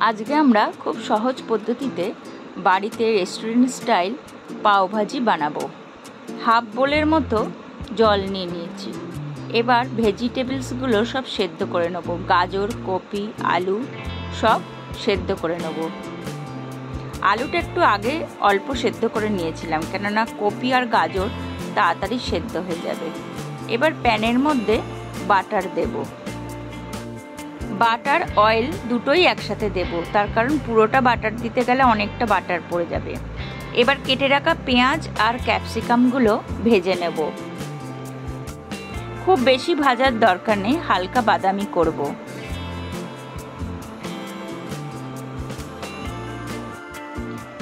আজকে আমরা খুব সহজ পদ্ধতিতে বাড়িতে রেস্টুরেন্ট স্টাইল পাওভাজি বানাবো। হাফ বোলের মতো জল নিয়ে নিয়েছি। এবার ভেজিটেবলসগুলো সব সেদ্ধ করে নেব। গাজর, কপি, আলু সব সেদ্ধ করে নেব। আলুটা একটু আগে অল্প সেদ্ধ করে নিয়েছিলাম, কেননা কপি আর গাজর তাড়াতাড়ি সেদ্ধ হয়ে যাবে। এবার প্যানের মধ্যে বাটার দেব। বাটার অয়েল দুটোই একসাথে দেব, তার কারণ পুরোটা বাটার দিতে গেলে অনেকটা বাটার পড়ে যাবে। এবার কেটে রাখা পেঁয়াজ আর ক্যাপসিকামগুলো ভেজে নেব। খুব বেশি ভাজার দরকার নেই, হালকা বাদামি করব।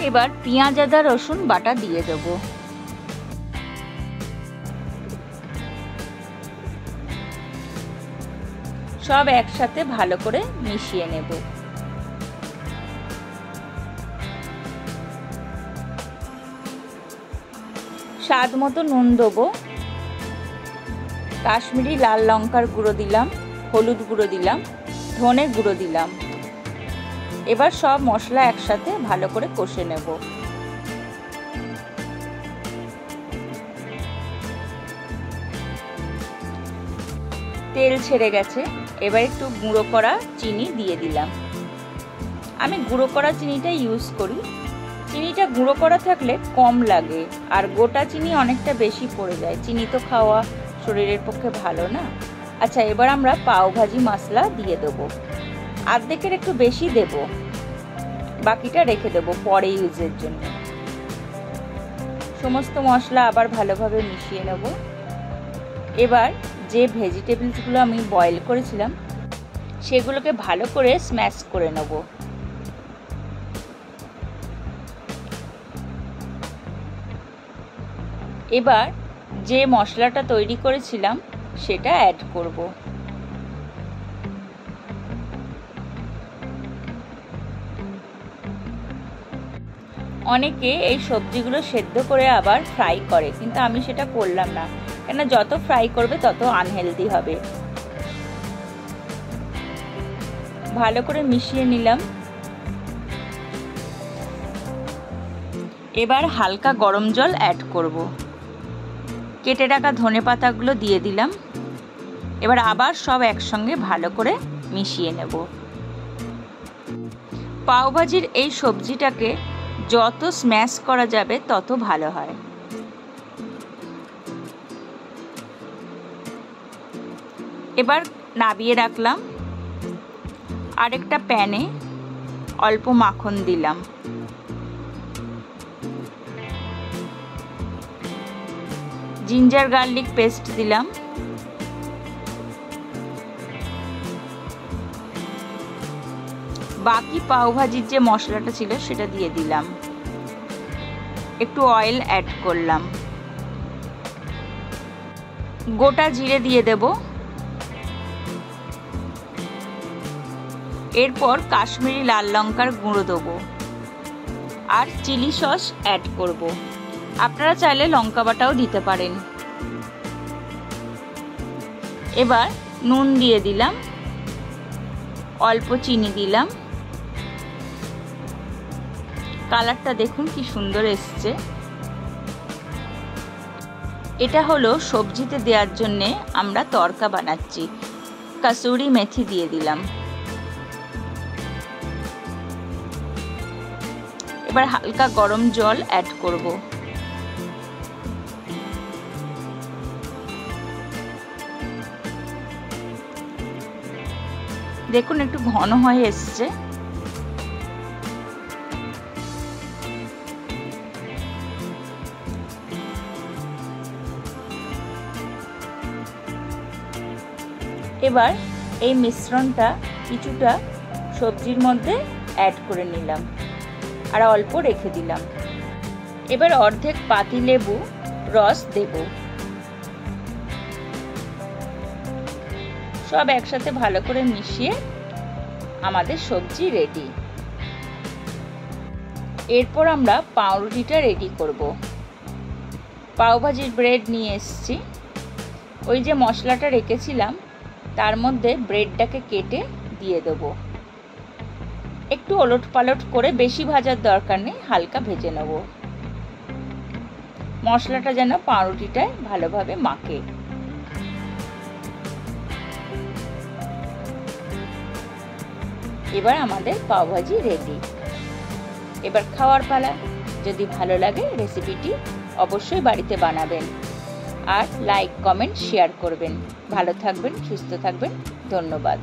এবার পেঁয়াজ আদা রসুন বাটা দিয়ে দেব। সব একসাথে ভালো করে মিশিয়ে নেব। স্বাদ মতো নুন দেবো। কাশ্মীরি লাল লঙ্কার গুঁড়ো দিলাম, হলুদ গুঁড়ো দিলাম, ধনে গুঁড়ো দিলাম। এবার সব মশলা একসাথে ভালো করে কষে নেব। তেল ছেড়ে গেছে। এবার একটু গুঁড়ো করা চিনি দিয়ে দিলাম। আমি গুঁড়ো করা চিনিটা ইউজ করি। চিনিটা গুঁড়ো করা থাকলে কম লাগে, আর গোটা চিনি অনেকটা বেশি পড়ে যায়। চিনি তো খাওয়া শরীরের পক্ষে ভালো না। আচ্ছা, এবার আমরা পাওভাজি মশলা দিয়ে দেবো। অর্ধেকের একটু বেশি দেব, বাকিটা রেখে দেব পরে ইউজের জন্য। সমস্ত মশলা আবার ভালোভাবে মিশিয়ে নেব। এবার যে ভেজিটেবলসগুলো আমি বয়েল করেছিলাম সেগুলোকে ভালো করে স্ম্যাশ করে নেব। এবার যে মশলাটা তৈরি করেছিলাম সেটা অ্যাড করব। অনেকে এই সবজিগুলো সেদ্ধ করে আবার ফ্রাই করে, কিন্তু আমি সেটা করলাম না, কেন যত ফ্রাই করবে তত আনহেলদি হবে। ভালো করে মিশিয়ে নিলাম। এবার হালকা গরম জল অ্যাড করব। কেটে রাখা ধনেপাতাগুলো দিয়ে দিলাম। এবার আবার সব একসঙ্গে ভালো করে মিশিয়ে নেব। পাওভাজির এই সবজিটাকে যত স্ম্যাশ করা যাবে তত ভালো হয়। এবার নাবিয়ে রাখলাম। আরেকটা প্যানে অল্প মাখন দিলাম। জিঞ্জার গার্লিক পেস্ট দিলাম। বাকি পাওভাজির যে মশলাটা ছিল সেটা দিয়ে দিলাম। একটু অয়েল অ্যাড করলাম। গোটা জিরে দিয়ে দেব। এরপর কাশ্মীরি লাল লঙ্কার গুঁড়ো দেবো আর চিলি সস অ্যাড করব। আপনারা চাইলে লঙ্কা বাটাও দিতে পারেন। এবার নুন দিয়ে দিলাম, অল্প চিনি দিলাম। কালারটা দেখুন কি সুন্দর এসছে। এটা হলো সবজিতে দেওয়ার জন্যে আমরা তড়কা বানাচ্ছি। কাসুরি মেথি দিয়ে দিলাম। এবার হালকা গরম জল অ্যাড করব। দেখুন একটু ঘন হয়ে এসছে। এবার এই মিশ্রণটা কিছুটা সবজির মধ্যে অ্যাড করে নিলাম আর অল্প রেখে দিলাম। এবার অর্ধেক পাতিলেবু রস দেব। সব একসাথে ভালো করে মিশিয়ে আমাদের সবজি রেডি। এরপর আমরা পাউরুটিটা রেডি করব। পাওভাজির ব্রেড নিয়ে এসেছি। ওই যে মশলাটা রেখেছিলাম তার মধ্যে ব্রেডটাকে কেটে দিয়ে দেবো। একটু ওলট পালট করে, বেশি ভাজার দরকার নেই, হালকা ভেজে নেব। মশলাটা যেন পাউরুটিটায় ভালোভাবে মাখে। এবার আমাদের পাওভাজি রেডি। এবার খাওয়ার পালা। যদি ভালো লাগে রেসিপিটি অবশ্যই বাড়িতে বানাবেন, আর লাইক, কমেন্ট, শেয়ার করবেন। ভালো থাকবেন, সুস্থ থাকবেন। ধন্যবাদ।